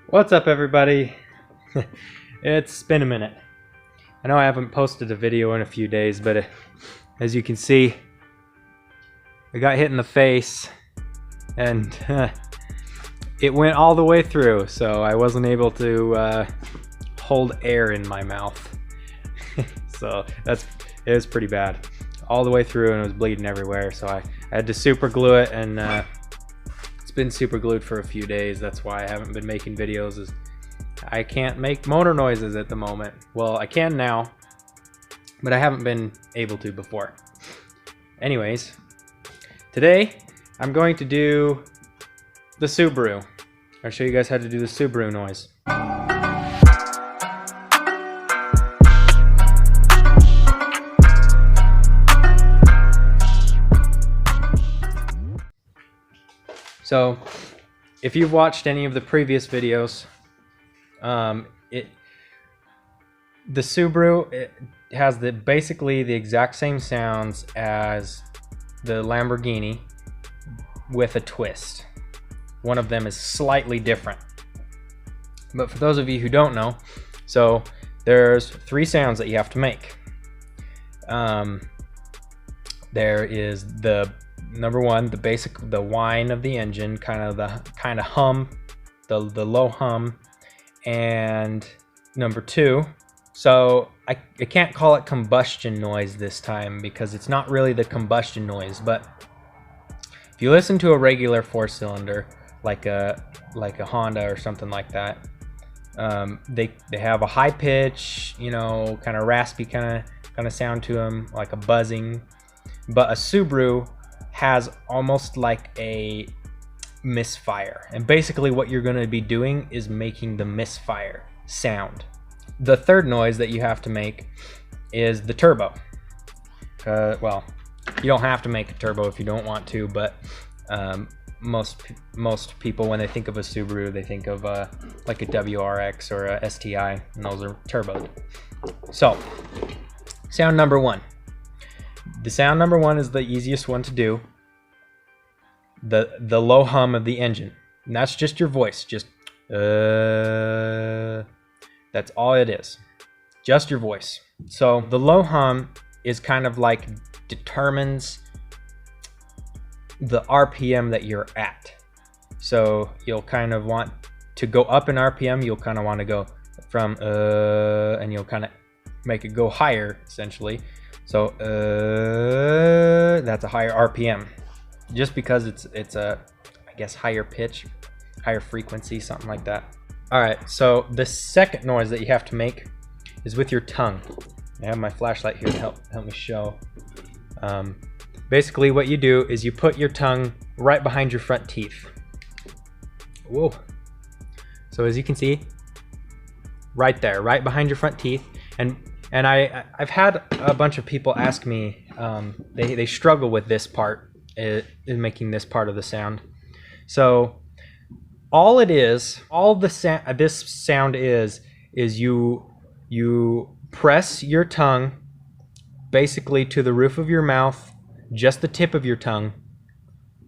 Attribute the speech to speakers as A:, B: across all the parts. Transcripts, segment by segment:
A: What's up, everybody? It's been a minute. I know I haven't posted a video in a few days, but as you can see, I got hit in the face and it went all the way through, so I wasn't able to hold air in my mouth. So it was pretty bad. All the way through, and it was bleeding everywhere, so I had to super glue it, and it's been super glued for a few days. That's why I haven't been making videos, is I can't make motor noises at the moment. Well, I can now, but I haven't been able to before. Anyways, today I'm going to do the Subaru. I'll show you guys how to do the Subaru noise. So, if you've watched any of the previous videos, the Subaru, it has basically the exact same sounds as the Lamborghini with a twist. One of them is slightly different. But for those of you who don't know, so there's 3 sounds that you have to make. There is the number 1, the basic, the whine of the engine, kind of hum, the low hum, and number 2. So I can't call it combustion noise this time because it's not really the combustion noise, but if you listen to a regular 4-cylinder like a Honda or something like that, they have a high pitch, you know, kind of raspy kind of sound to them, like a buzzing. But a Subaru has almost like a misfire, and basically what you're going to be doing is making the misfire sound. The third noise that you have to make is the turbo. Well, you don't have to make a turbo if you don't want to, but most people, when they think of a Subaru, they think of like a WRX or a STI, and those are turboed. So, sound number 1. The sound number 1 is the easiest one to do. The low hum of the engine. And that's just your voice. Just that's all it is. Just your voice. So the low hum is kind of like determines the RPM that you're at. So you'll kind of want to go up in RPM. You'll kind of want to go from and you'll kind of make it go higher, essentially. So that's a higher RPM, just because it's a, I guess, higher pitch, higher frequency, something like that. All right, so the second noise that you have to make is with your tongue. I have my flashlight here to help me show. Basically what you do is you put your tongue right behind your front teeth. Whoa. So as you can see, right there, right behind your front teeth. And I've had a bunch of people ask me, they struggle with this part, in making this part of the sound. So all this sound is you press your tongue basically to the roof of your mouth, just the tip of your tongue,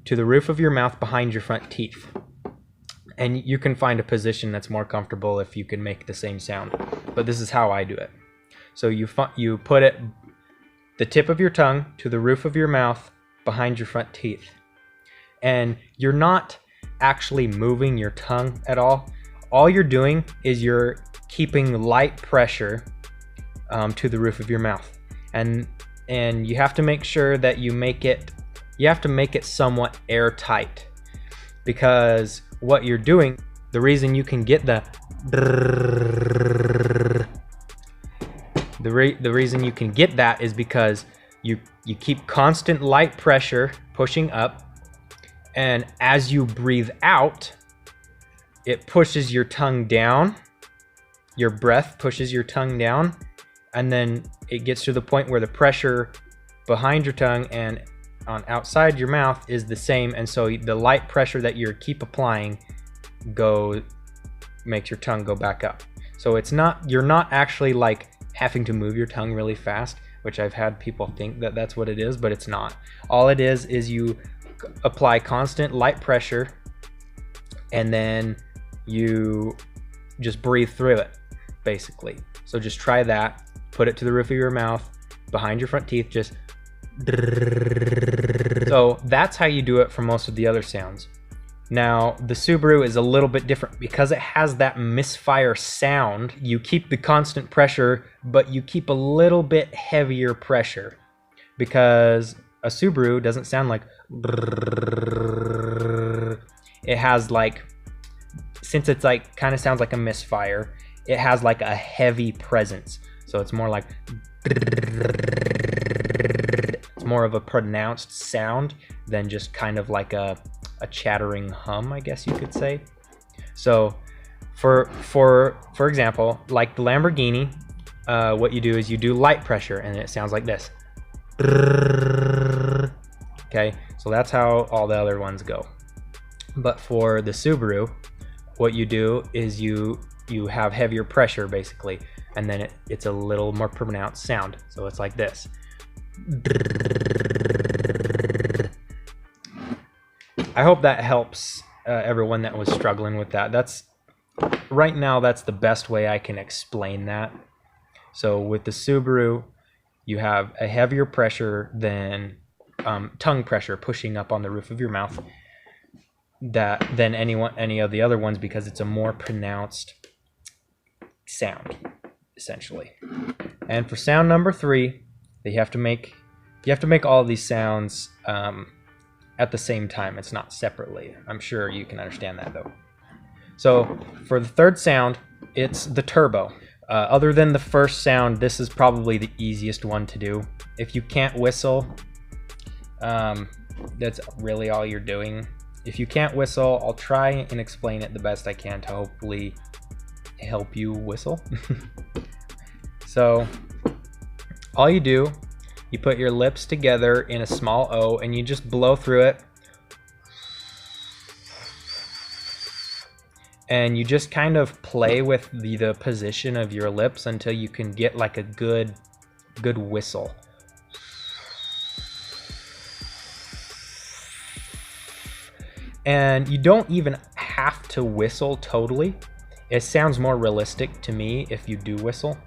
A: to the roof of your mouth behind your front teeth. And you can find a position that's more comfortable if you can make the same sound. But this is how I do it. So you put it, the tip of your tongue to the roof of your mouth behind your front teeth. And you're not actually moving your tongue at all. All you're doing is you're keeping light pressure to the roof of your mouth. And you have to make sure that you have to make it somewhat airtight. Because what you're doing, the reason you can get the reason you can get that is because you keep constant light pressure pushing up, and as you breathe out, it pushes your tongue down. Your breath pushes your tongue down, and then it gets to the point where the pressure behind your tongue and on outside your mouth is the same, and so the light pressure that you keep applying makes your tongue go back up. So you're not actually like having to move your tongue really fast, which I've had people think that that's what it is, but it's not. All it is you apply constant light pressure, and then you just breathe through it, basically. So just try that. Put it to the roof of your mouth, behind your front teeth, just. So that's how you do it for most of the other sounds. Now, the Subaru is a little bit different because it has that misfire sound. You keep the constant pressure, but you keep a little bit heavier pressure because a Subaru doesn't sound like. It has like, since it's like kind of sounds like a misfire, it has like a heavy presence. So it's more like, it's more of a pronounced sound than just kind of like a chattering hum, I guess you could say. So for example, like the Lamborghini, what you do is you do light pressure and it sounds like this. Okay, so that's how all the other ones go. But for the Subaru, what you do is you have heavier pressure basically, and then it's a little more pronounced sound. So it's like this. I hope that helps everyone that was struggling with that. That's right now, that's the best way I can explain that. So with the Subaru, you have a heavier pressure than tongue pressure pushing up on the roof of your mouth than any of the other ones, because it's a more pronounced sound, essentially. And for sound number 3, you have to make all of these sounds at the same time. It's not separately. I'm sure you can understand that though. So for the third sound, it's the turbo. Other than the first sound, this is probably the easiest one to do. If you can't whistle, that's really all you're doing. If you can't whistle, I'll try and explain it the best I can to hopefully help you whistle. So all you do, you put your lips together in a small O and you just blow through it. And you just kind of play with the position of your lips until you can get like a good whistle. And you don't even have to whistle totally. It sounds more realistic to me if you do whistle,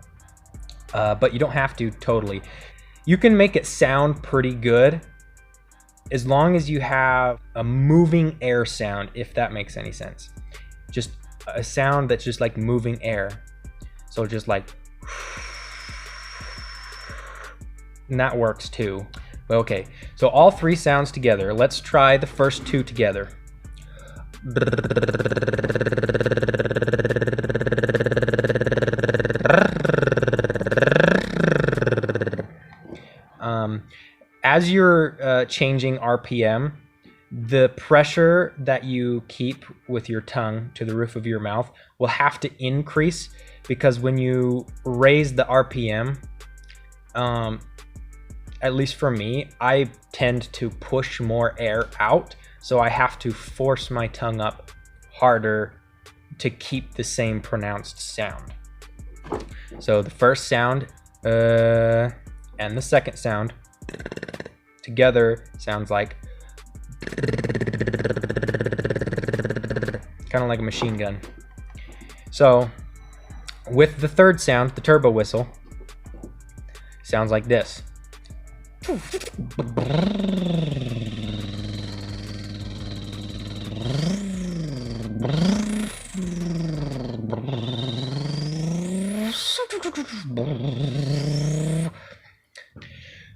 A: but you don't have to totally. You can make it sound pretty good as long as you have a moving air sound, if that makes any sense. Just a sound that's just like moving air. So just like, and that works too. But okay, so all 3 sounds together. Let's try the first 2 together. As you're changing RPM, the pressure that you keep with your tongue to the roof of your mouth will have to increase, because when you raise the RPM, at least for me, I tend to push more air out, so I have to force my tongue up harder to keep the same pronounced sound. So the first sound and the second sound together sounds like kind of like a machine gun. So with the third sound, the turbo whistle, sounds like this.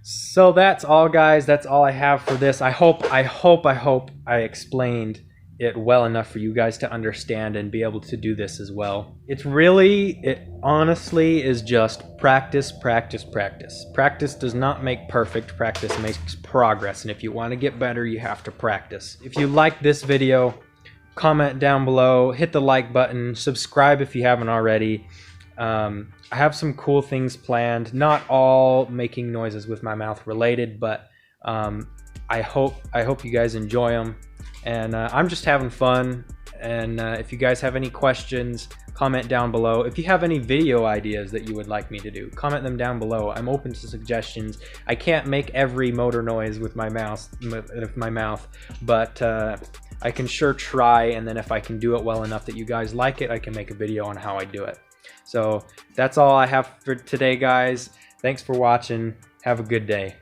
A: So that's all, guys. That's all I have for this. I hope I explained it well enough for you guys to understand and be able to do this as well. It honestly is just practice, practice, practice. Practice does not make perfect. Practice makes progress. And if you want to get better, you have to practice. If you like this video, comment down below, hit the like button, subscribe if you haven't already. I have some cool things planned, not all making noises with my mouth related, but I hope you guys enjoy them. And I'm just having fun. And if you guys have any questions, comment down below. If you have any video ideas that you would like me to do, comment them down below. I'm open to suggestions. I can't make every motor noise with my mouth, but I can sure try, and then if I can do it well enough that you guys like it, I can make a video on how I do it. So that's all I have for today, guys. Thanks for watching. Have a good day.